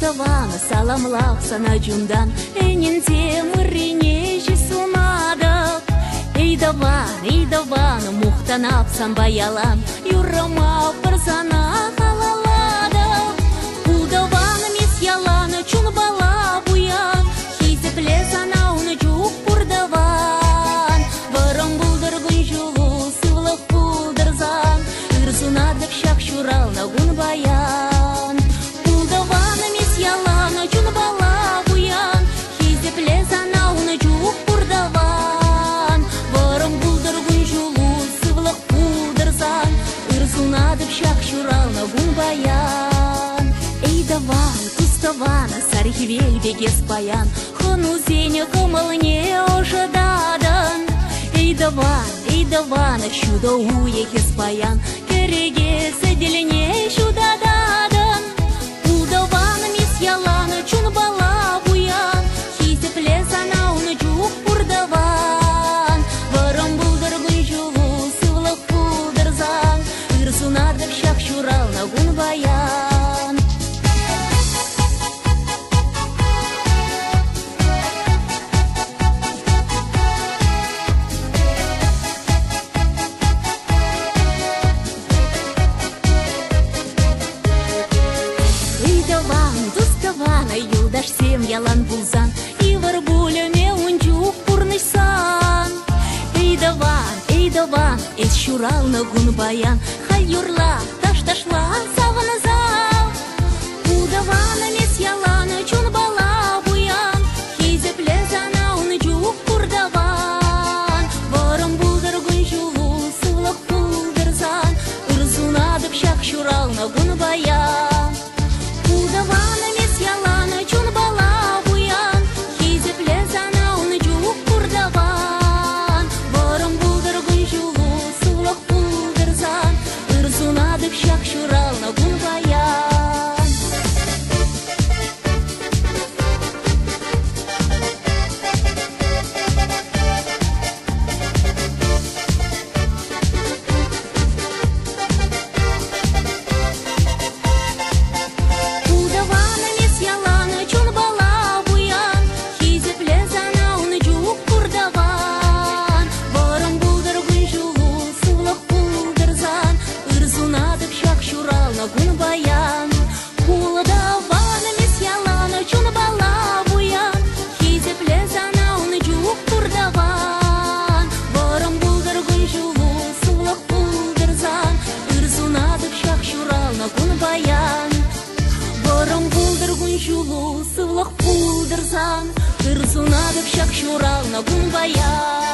Эйдаван саламлах сана жундан Энин темирине жисунада Эйдаван мухтанап санбаялан Юрама парсана халалада Удаван мисьялан чунбала буян Хизепле сана уны жук пурдаван Варам булдыргын жулу сывлах пулдырзан Ирсунадык шак шурал нагун баян Удаван мисьялан чунбала буян Хизепле сана уны жук пурдаван Варам булдыргын жулу сывлах пулдырзан Ирсунадык шак шурал нагун баян Эйдаван туставан сархивель бегес баян Хонузене кымылне ожададан Эйдаван чудо уехес баян Кереге седелене чудададан Удаван мисьялан чунбала буян Хизепле сана уны жук пурдаван Варам булдыргын жулу сывлах пулдырзан Ирсунадык шак шурал нагун баян Юлдаш семьялан булзан Ивар булеме унчук пурнысан Эйдаван эс шурал нагун баян Халь юрла таш-ташла саваназа Удаван месьялан чунбала буян Хизепле зана унчук пурдаван Варам булдыргын жулу сывлах пулдырзан Ирсунадык шак шурал нагун баян Удаван месьялан чунбала буян Хизепле зана уны жук пурдаван Варам булдыргын жулу сывлах пулдырзан Ирсунадык шак шурал нагун баян нагун баян Удаван месьялан чунбала буян Хизепле зана уны жук пурдаван Варам булдыргын жулу сывлах пулдырзан Ирсунадык шак шурал нагун баян Варам булдыргын жулу сывлах пулдырзан Ирсунадык шак шурал нагун баян